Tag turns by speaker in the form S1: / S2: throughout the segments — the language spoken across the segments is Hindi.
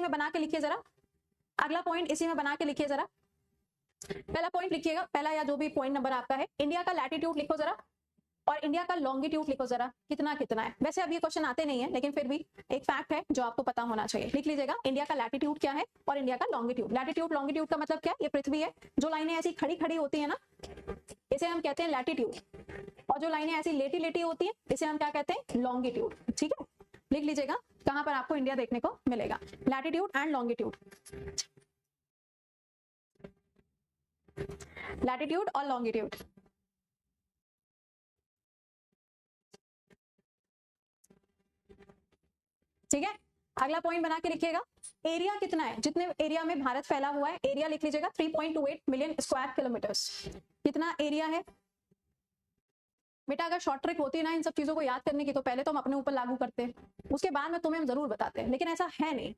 S1: में बना के लिखिए जरा, अगला पॉइंट इसी में बना के लिखिए जरा। पहला पॉइंट लिखिएगा, पहला या जो भी पॉइंट नंबर आपका है, इंडिया का लैटिट्यूड लिखो जरा और इंडिया का लॉन्गिट्यूड लिखो जरा, कितना कितना है। वैसे अब ये क्वेश्चन आते नहीं है, लेकिन फिर भी एक फैक्ट है जो आपको पता होना चाहिए। लिख लीजिएगा इंडिया का लैटिट्यूड क्या है और इंडिया का लॉन्गिट्यूड। लैटिट्यूड लॉन्गिट्यूड का मतलब क्या है, ये पृथ्वी है, जो लाइनें ऐसी खड़ी खड़ी होती है ना इसे हम कहते हैं लैटिट्यूड, और जो लाइनें ऐसी लेटी लेटी होती है इसे हम क्या कहते हैं, लॉन्गिट्यूड। ठीक है, लिख लीजिएगा कहां पर आपको इंडिया देखने को मिलेगा, लैटिट्यूड एंड लॉन्गिट्यूड, लैटिट्यूड और लॉन्गिट्यूड। ठीक है, अगला पॉइंट बना के लिखिएगा, एरिया कितना है, जितने एरिया में भारत फैला हुआ है, एरिया लिख लीजिएगा 3.28 मिलियन स्क्वायर किलोमीटर्स। कितना एरिया है बेटा? अगर शॉर्ट ट्रिक होती है ना इन सब चीजों को याद करने की, तो पहले तो हम अपने ऊपर लागू करते हैं, उसके बाद में तुम्हें हम जरूर बताते हैं, लेकिन ऐसा है नहीं।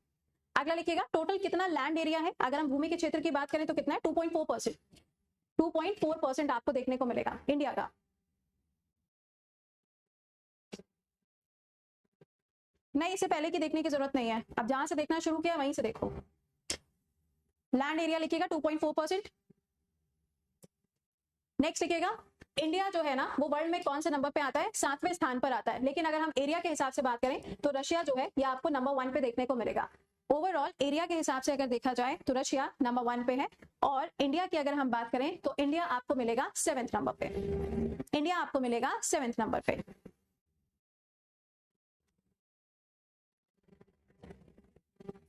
S1: अगला लिखिएगा, टोटल कितना लैंड एरिया है, अगर हम भूमि के क्षेत्र की बात करें तो कितना है, 2.4%। 2.4% आपको देखने को मिलेगा इंडिया का। नहीं, इससे पहले की देखने की जरूरत नहीं है, अब जहां से देखना शुरू किया वहीं से देखो। लैंड एरिया लिखिएगा 2.4%। नेक्स्ट लिखिएगा, इंडिया जो है ना वो वर्ल्ड में कौन से नंबर पे आता है, 7वें स्थान पर आता है, लेकिन अगर हम एरिया के हिसाब से बात करें तो रशिया जो है ये आपको नंबर 1 पे देखने को मिलेगा। ओवरऑल एरिया के हिसाब से अगर देखा जाए तो रशिया नंबर 1 पे है, और इंडिया की अगर हम बात करें तो इंडिया आपको मिलेगा 7th नंबर पे। इंडिया आपको मिलेगा 7th नंबर पे।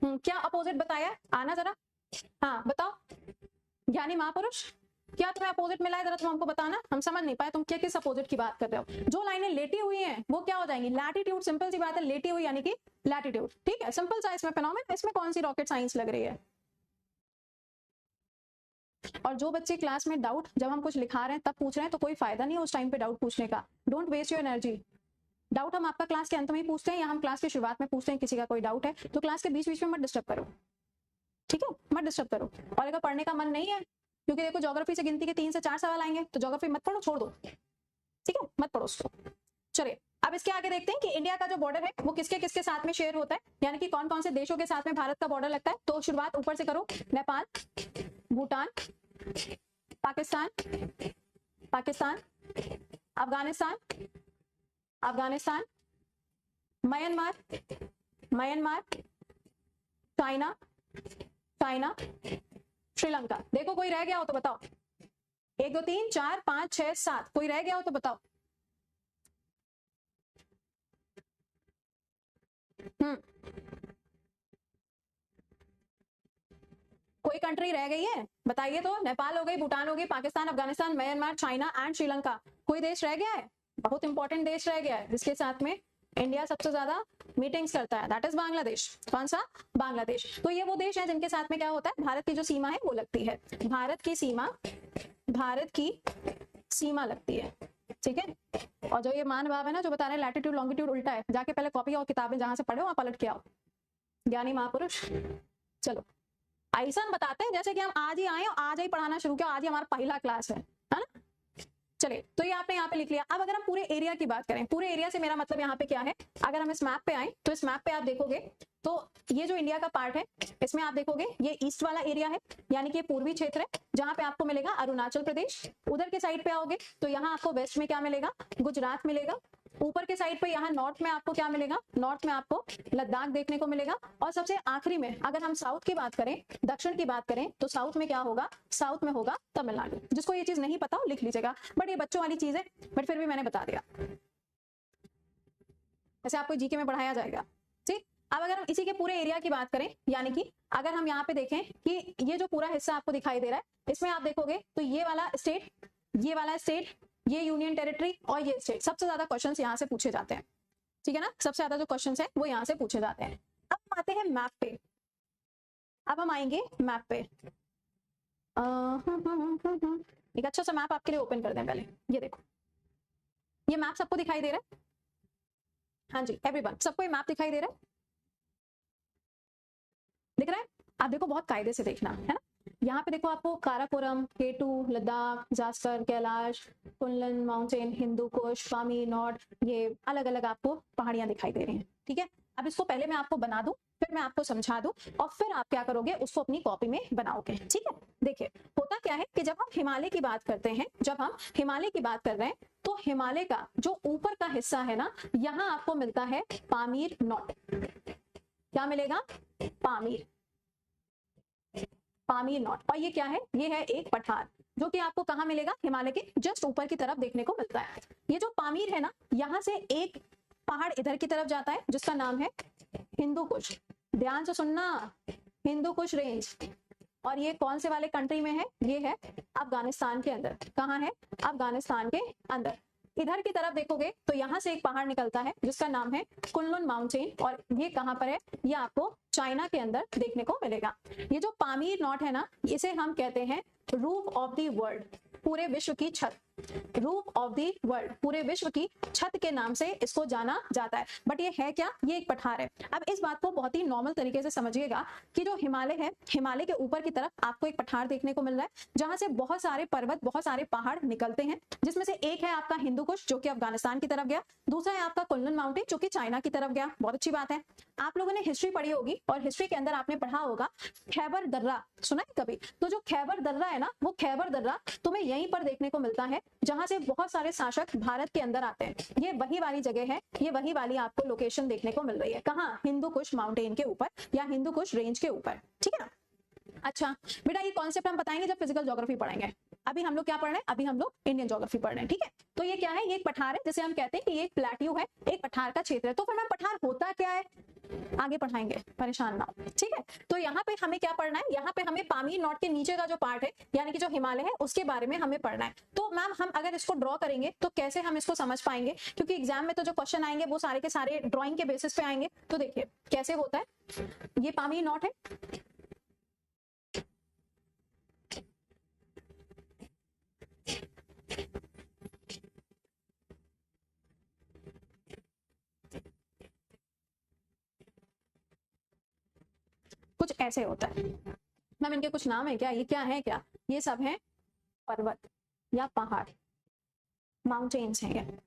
S1: क्या अपोजिट बताया, आना जरा, हाँ बताओ ज्ञानी महापुरुष, क्या तुम्हें अपोजिट मिला है, जरा तुम हमको बताना, हम समझ नहीं पाए तुम क्या किस अपोजिट की बात कर रहे हो। जो लाइनें लेटी हुई हैं वो क्या हो जाएंगी, लैटिट्यूड। सिंपल सी बात है, लेटी हुई यानी कि लैटिट्यूड। ठीक है, सिंपल सा इसमें फिनोमेना, इसमें कौन सी रॉकेट साइंस लग रही है। और जो बच्चे क्लास में डाउट, जब हम कुछ लिखा रहे हैं तब पूछ रहे हैं, तो कोई फायदा नहीं है उस टाइम पे डाउट पूछने का। Don't waste your energy. Doubt हम आपका क्लास के अंत में ही पूछते हैं, या हम क्लास की शुरुआत में पूछते हैं, किसी का कोई डाउट है तो क्लास के बीच बीच में मत डिस्टर्ब करो। ठीक है, मत डिस्टर्ब करो। और अगर पढ़ने का मन नहीं है, क्योंकि देखो ज्योग्राफी से गिनती के 3 से 4 सवाल आएंगे, तो ज्योग्राफी मत पढ़ो, छोड़ दो। ठीक है, मत पढ़ो उसको। चलिए अब इसके आगे देखते हैं कि इंडिया का जो बॉर्डर है वो किसके किसके साथ में शेयर होता है, यानी कि कौन कौन से देशों के साथ में भारत का बॉर्डर लगता है। तो शुरुआत ऊपर से करो, Nepal, Bhutan, Pakistan, Pakistan, Afghanistan, Afghanistan, Myanmar, Myanmar, China, China, Sri Lanka. देखो कोई रह गया हो तो बताओ, 1 2 3 4 5 6 7, कोई रह गया हो तो बताओ। कोई कंट्री रह गई है बताइए तो। नेपाल हो गई, भूटान हो गई, Pakistan, Afghanistan, Myanmar, China and Sri Lanka. कोई देश रह गया है, बहुत इंपॉर्टेंट देश रह गया है जिसके साथ में इंडिया सबसे ज्यादा मीटिंग्स करता है, दैट इज बांग्लादेश। कौन सा, बांग्लादेश। तो ये वो देश है जिनके साथ में क्या होता है, भारत की जो सीमा है वो लगती है, भारत की सीमा, भारत की सीमा लगती है। ठीक है, और जो ये मान भाव है ना जो बता रहे हैं लैटिट्यूड लॉन्गिट्यूड उल्टा है, जाके पहले कॉपी और किताबें जहां से पढ़ो वहां पलट के आओ, ज्ञानी महापुरुष। चलो ऐसा बताते हैं जैसे कि हम आज ही आए और आज ही पढ़ाना शुरू किया, आज ही हमारा पहला क्लास है ना। चलिए तो ये आपने यहाँ पे लिख लिया। अब अगर हम पूरे एरिया की बात करें, पूरे एरिया से मेरा मतलब यहाँ पे क्या है, अगर हम इस मैप पे आए तो इस मैप पे आप देखोगे तो ये जो इंडिया का पार्ट है इसमें आप देखोगे ये ईस्ट वाला एरिया है, यानी कि पूर्वी क्षेत्र है, जहां पे आपको मिलेगा अरुणाचल प्रदेश। उधर के साइड पे आओगे तो यहाँ आपको वेस्ट में क्या मिलेगा, गुजरात मिलेगा। ऊपर के साइड पे यहाँ नॉर्थ में आपको क्या मिलेगा, नॉर्थ में आपको लद्दाख देखने को मिलेगा। और सबसे आखिरी में अगर हम साउथ की बात करें, दक्षिण की बात करें, तो साउथ में क्या होगा, साउथ में होगा तमिलनाडु। जिसको ये चीज नहीं पता हो लिख लीजिएगा, बट ये बच्चों वाली चीज है, बट फिर भी मैंने बता दिया, ऐसे आपको जीके में पढ़ाया जाएगा। ठीक, अब अगर हम इसी के पूरे एरिया की बात करें, यानी कि अगर हम यहाँ पे देखें कि ये जो पूरा हिस्सा आपको दिखाई दे रहा है, इसमें आप देखोगे तो ये वाला स्टेट, ये वाला स्टेट, ये यूनियन टेरिटरी और ये स्टेट, सबसे ज्यादा क्वेश्चंस यहाँ से पूछे जाते हैं। ठीक है ना, सबसे ज्यादा जो क्वेश्चंस है वो यहाँ से पूछे जाते हैं। अब हम आते हैं मैप पे, अब हम आएंगे मैप पे। एक अच्छा सा मैप आपके लिए ओपन कर दें पहले, ये देखो, ये मैप सबको दिखाई दे रहा है, हाँ जी एवरीवन, सबको ये मैप दिखाई दे रहा है, दिख रहा है। आप देखो बहुत कायदे से देखना है ना, यहाँ पे देखो आपको काराकोरम, केटू, लद्दाख, जास्कर, कैलाश, कुनलन माउंटेन, हिंदू कुश, पामी, नॉर्थ, ये अलग अलग आपको पहाड़ियां दिखाई दे रही हैं। ठीक है, अब इसको पहले मैं आपको बना दूं, फिर मैं आपको समझा दूं और फिर आप क्या करोगे, उसको अपनी कॉपी में बनाओगे। ठीक है, देखिए होता क्या है कि जब हम हिमालय की बात करते हैं, जब हम हिमालय की बात कर रहे हैं, तो हिमालय का जो ऊपर का हिस्सा है ना, यहाँ आपको मिलता है पामीर नॉट। क्या मिलेगा? पामीर, पामीर नॉट। और ये क्या है? ये है एक पठार, जो कि आपको कहाँ मिलेगा? हिमालय के जस्ट ऊपर की तरफ देखने को मिलता है। ये जो पामीर है ना, यहाँ से एक पहाड़ इधर की तरफ जाता है जिसका नाम है हिंदू कुश। ध्यान से सुनना, हिंदू कुश रेंज। और ये कौन से वाले कंट्री में है? ये है अफगानिस्तान के अंदर। कहाँ है? अफगानिस्तान के अंदर। इधर की तरफ देखोगे तो यहाँ से एक पहाड़ निकलता है जिसका नाम है कुनलुन माउंटेन, और ये कहाँ पर है? ये आपको चाइना के अंदर देखने को मिलेगा। ये जो पामीर नॉट है ना, इसे हम कहते हैं रूफ ऑफ द वर्ल्ड, पूरे विश्व की छत। रूफ ऑफ द वर्ल्ड, पूरे विश्व की छत के नाम से इसको जाना जाता है। बट ये है क्या? ये एक पठार है। अब इस बात को बहुत ही नॉर्मल तरीके से समझिएगा कि जो हिमालय है, हिमालय के ऊपर की तरफ आपको एक पठार देखने को मिल रहा है, जहां से बहुत सारे पर्वत, बहुत सारे पहाड़ निकलते हैं, जिसमें से एक है आपका हिंदू कुश जो कि अफगानिस्तान की तरफ गया, दूसरा है आपका कुनलुन माउंटेन जो कि चाइना की तरफ गया। बहुत अच्छी बात है। आप लोगों ने हिस्ट्री पढ़ी होगी और हिस्ट्री के अंदर आपने पढ़ा होगा खैबर दर्रा, सुना है कभी? तो जो खैबर दर्रा है ना, वो खैबर दर्रा तुम्हें यहीं पर देखने को मिलता है जहां से बहुत सारे शासक भारत के अंदर आते हैं। ये वही वाली जगह है, ये वही वाली आपको लोकेशन देखने को मिल रही है। कहाँ? हिंदू कुश माउंटेन के ऊपर या हिंदू कुश रेंज के ऊपर। ठीक है ना? अच्छा बेटा, ये कॉन्सेप्ट हम बताएंगे जब फिजिकल ज्योग्राफी पढ़ेंगे। अभी हम लोग क्या पढ़ रहे हैं? अभी हम लोग इंडियन ज्योग्राफी पढ़ रहे हैं। ठीक है, तो ये क्या है? ये एक पठार है, जैसे हम कहते हैं कि ये एक प्लेट्यू है, एक पठार का क्षेत्र है। तो फिर मैम पठार होता क्या है? आगे पढ़ाएंगे, परेशान ना हो। ठीक है, तो यहाँ पे हमें क्या पढ़ना है? यहाँ पे हमें पामीर नॉट के नीचे का जो पार्ट है, यानी कि जो हिमालय है, उसके बारे में हमें पढ़ना है। तो मैम हम अगर इसको ड्रॉ करेंगे तो कैसे हम इसको समझ पाएंगे? क्योंकि एग्जाम में तो जो क्वेश्चन आएंगे वो सारे के सारे ड्रॉइंग के बेसिस पे आएंगे। तो देखिए कैसे होता है। ये पामीर नॉट है, कुछ ऐसे होता है। मैम इनके कुछ नाम है क्या? ये क्या है? क्या ये सब है? पर्वत या पहाड़, माउंटेन्स हैं ये।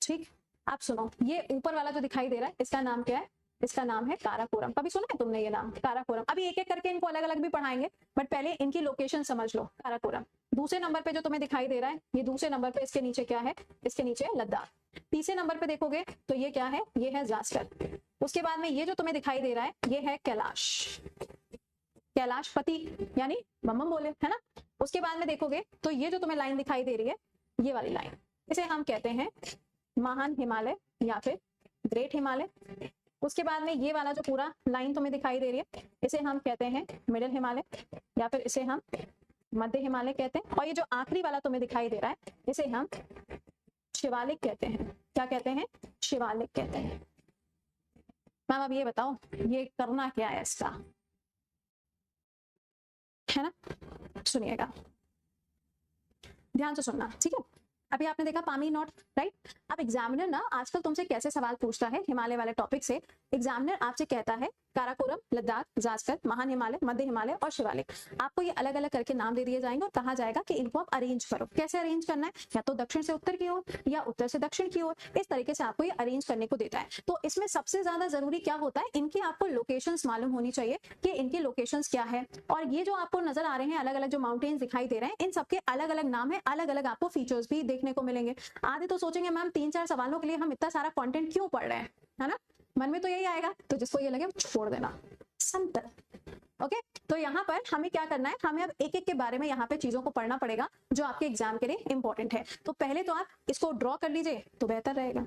S1: ठीक, आप सुनो, ये ऊपर वाला जो दिखाई दे रहा है, इसका नाम क्या है? इसका नाम है काराकोरम। कभी सुना है तुमने ये नाम काराकोरम? अभी एक एक करके इनको अलग अलग भी पढ़ाएंगे, बट पहले इनकी लोकेशन समझ लो। काराकोरम दूसरे नंबर पे जो तुम्हें दिखाई दे रहा है, ये दूसरे नंबर पे, इसके नीचे क्या है? इसके नीचे लद्दाख। तीसरे नंबर पे देखोगे तो ये क्या है? ये है जास्कर। उसके बाद में ये जो तुम्हें दिखाई दे रहा है, ये है कैलाश, कैलाशपति यानी बम बोले, है ना? उसके बाद में देखोगे तो ये जो तुम्हें लाइन दिखाई दे रही है, ये वाली लाइन, इसे हम कहते हैं महान हिमालय या फिर ग्रेट हिमालय। उसके बाद में ये वाला जो पूरा लाइन तुम्हें दिखाई दे रही है, इसे हम कहते हैं मिडिल हिमालय या फिर इसे हम मध्य हिमालय कहते हैं। और ये जो आखिरी वाला तुम्हें दिखाई दे रहा है, इसे हम शिवालिक कहते हैं। क्या कहते हैं? शिवालिक कहते हैं। मैम अब ये बताओ, ये करना क्या है इसका, है ना? सुनिएगा, ध्यान से सुनना। ठीक है, अभी आपने देखा पामीर नॉट, राइट? अब एग्जामिनर ना आजकल तुमसे कैसे सवाल पूछता है हिमालय वाले टॉपिक से। एग्जामिनर आपसे कहता है काराकोरम, लद्दाख, जास्कर, महान हिमालय, मध्य हिमालय और शिवालिक। आपको ये अलग अलग करके नाम दे दिए जाएंगे और कहा जाएगा कि इनको आप अरेंज करो। कैसे अरेंज करना है? या तो दक्षिण से उत्तर की ओर या उत्तर से दक्षिण की ओर, इस तरीके से आपको ये अरेंज करने को देता है। तो इसमें सबसे ज्यादा जरूरी क्या होता है? इनकी आपको लोकेशंस मालूम होनी चाहिए कि इनकी लोकेशंस क्या है। और ये जो आपको नजर आ रहे हैं अलग अलग जो माउंटेन्स दिखाई दे रहे हैं, इन सबके अलग अलग नाम है, अलग अलग आपको फीचर्स भी देखने को मिलेंगे। आधे तो सोचेंगे मैम 3-4 सवालों के लिए हम इतना सारा कंटेंट क्यों पढ़ रहे हैं, है ना? मन में तो यही आएगा। तो जिसको ये लगे छोड़ देना, सिंपल। ओके, तो यहाँ पर हमें क्या करना है? हमें अब एक एक के बारे में यहाँ पे चीजों को पढ़ना पड़ेगा जो आपके एग्जाम के लिए इंपॉर्टेंट है। तो पहले तो आप इसको ड्रॉ कर लीजिए तो बेहतर रहेगा।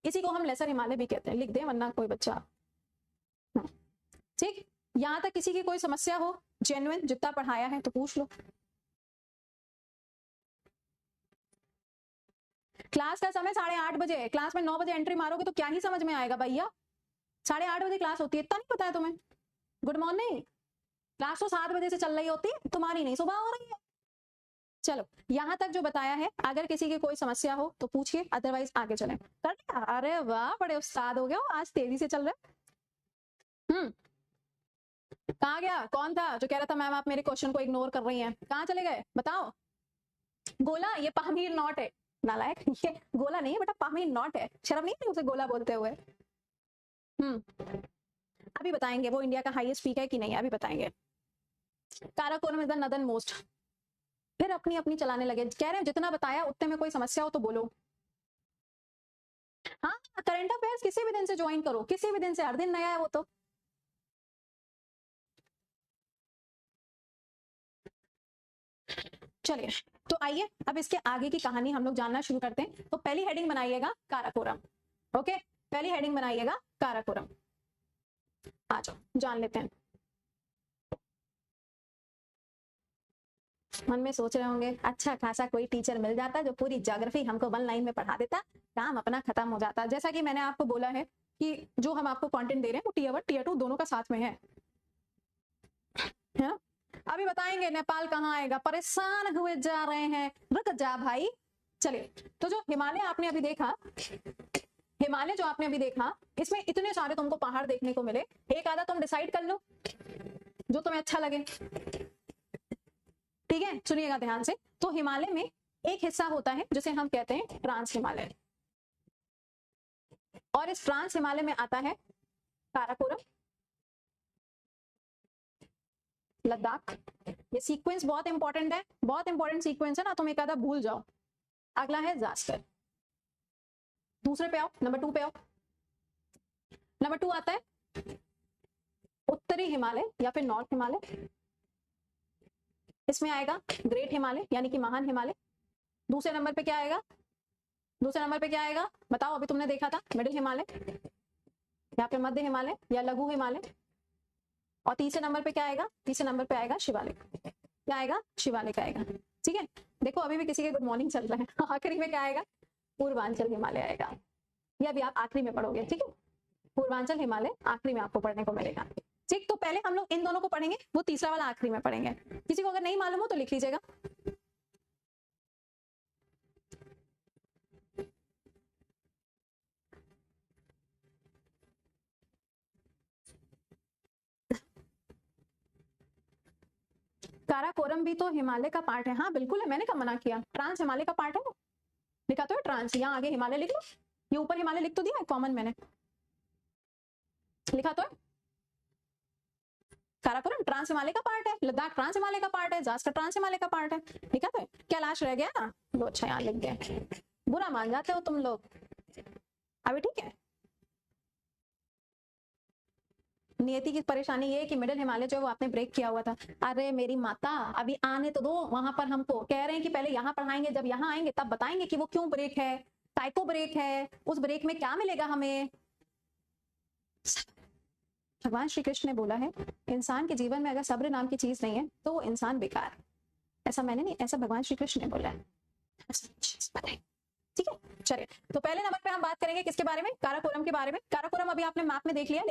S1: इसी को हम लेसर हिमालय भी कहते हैं, लिख दे वरना कोई बच्चा। ठीक, यहाँ तक किसी की कोई समस्या हो, जेन्युइन जितना पढ़ाया है तो पूछ लो। क्लास का समय 8:30 बजे है। क्लास में 9 बजे एंट्री मारोगे तो क्या ही समझ में आएगा भैया? 8:30 बजे क्लास होती है, इतना नहीं पता है तुम्हें? Good morning. क्लास तो 7 बजे से चल रही होती है, तुम्हारी नहीं सुबह हो रही है। चलो, यहां तक जो बताया है, अगर किसी की कोई समस्या हो तो पूछिए, अदरवाइज आगे चलें। कर दिया? अरे वाह, बड़े उस्ताद हो गए हो, आज तेजी से चल रहे। कहाँ गया? कौन था जो कह रहा था मैम आप मेरे क्वेश्चन को इग्नोर कर रही हैं? कहाँ चले गए बताओ? गोला, ये पामीर नॉट है। नालायक, ये गोला नहीं है बेटा, पामीर नॉट है। शर्म नहीं है उसे गोला बोलते हुए? अभी बताएंगे वो इंडिया का हाईएस्ट पीक है कि नहीं, अभी बताएंगे। Karakoram is the northern most. फिर अपनी अपनी चलाने लगे, कह रहे हैं जितना बताया उतने में कोई समस्या हो तो बोलो। हाँ, करंट अफेयर्स किसी भी दिन से ज्वाइन करो, किसी भी दिन से, हर दिन नया है वो तो। चलिए, तो आइए अब इसके आगे की कहानी हम लोग जानना शुरू करते हैं। तो पहली हेडिंग बनाइएगा काराकोरम। ओके, पहली हेडिंग बनाइएगा काराकोरम। आ जाओ जान लेते हैं। मन में सोच रहे होंगे अच्छा खासा कोई टीचर मिल जाता जो पूरी ज्योग्राफी हमको 1 लाइन में पढ़ा देता, काम अपना खत्म हो जाता। जैसा कि मैंने आपको बोला है कि जो हम आपको कंटेंट दे रहे हैं वो टीयर 1 टीयर 2 दोनों का साथ में है ना? अभी बताएंगे नेपाल कहाँ आएगा, परेशान हुए जा रहे हैं, रुक जा भाई। चलिए, तो जो हिमालय आपने अभी देखा, हिमालय जो आपने अभी देखा, इसमें इतने सारे तुमको पहाड़ देखने को मिले। एक आधा तुम डिसाइड कर लो जो तुम्हें अच्छा लगे, ठीक है? सुनिएगा ध्यान से। तो हिमालय में एक हिस्सा होता है जिसे हम कहते हैं ट्रांस हिमालय, और इस ट्रांस हिमालय में आता है काराकोरम, लद्दाख। ये सीक्वेंस बहुत इंपॉर्टेंट है, बहुत इंपॉर्टेंट सीक्वेंस है ना, तुम एक आधा भूल जाओ। अगला है जास्कर। दूसरे पे आओ, नंबर 2 पे आओ। नंबर 2 आता है उत्तरी हिमालय या फिर नॉर्थ हिमालय। इसमें आएगा ग्रेट हिमालय यानी कि महान हिमालय। दूसरे नंबर पे क्या आएगा? दूसरे नंबर पे क्या आएगा बताओ? अभी तुमने देखा था मिडिल हिमालय या फिर मध्य हिमालय या लघु हिमालय। और तीसरे नंबर पे क्या आएगा? तीसरे नंबर पे आएगा शिवालिक। क्या आएगा? शिवालिक आएगा। ठीक है, देखो अभी भी किसी के गुड मॉर्निंग चल रहा है। आखिरी में क्या आएगा? पूर्वांचल हिमालय आएगा। ये अभी आप आखिरी में पढ़ोगे, ठीक है? पूर्वांचल हिमालय आखिरी में आपको पढ़ने को मिलेगा। ठीक, तो पहले हम लोग इन दोनों को पढ़ेंगे, वो तीसरा वाला आखिरी में पढ़ेंगे। किसी को अगर नहीं मालूम हो तो लिख लीजिएगा। काराकोरम भी तो हिमालय का पार्ट है। हाँ बिल्कुल है, मैंने कब मना किया? ट्रांस हिमालय का पार्ट है वो, लिखा तो है ट्रांस। यहाँ आगे हिमालय लिख लो, ये ऊपर हिमालय लिख तो दिया है कॉमन, मैंने लिखा तो है। काराकोरम ट्रांस हिमालय का पार्ट है, लद्दाख ट्रांस हिमालय का पार्ट है, जास्कर ट्रांस हिमालय का पार्ट है, लिखा तो है। कैलाश रह गया ना, वो अच्छा यहाँ लिख गए। बुरा मान जाते हो तुम लोग अभी, ठीक है? नियति की परेशानी ये है कि मिडिल हिमालय जो है वो आपने ब्रेक किया हुआ था। अरे मेरी माता, अभी आने तो दो वहां पर। हमको कह रहे हैं कि पहले यहाँ पढ़ाएंगे, जब यहाँ आएंगे तब बताएंगे कि वो क्यों ब्रेक है, टाइको ब्रेक है, उस ब्रेक में क्या मिलेगा हमें। भगवान श्री कृष्ण ने बोला है इंसान के जीवन में अगर सब्र नाम की चीज नहीं है तो वो इंसान बेकार। ऐसा मैंने नहीं, ऐसा भगवान श्री कृष्ण ने बोला है। ठीक है, चलिए, तो पहले नंबर पे हम बात करेंगे किसके बारे में? काराकोरम के बारे में। काराकोरम अभी आपने मैप में देख लिया,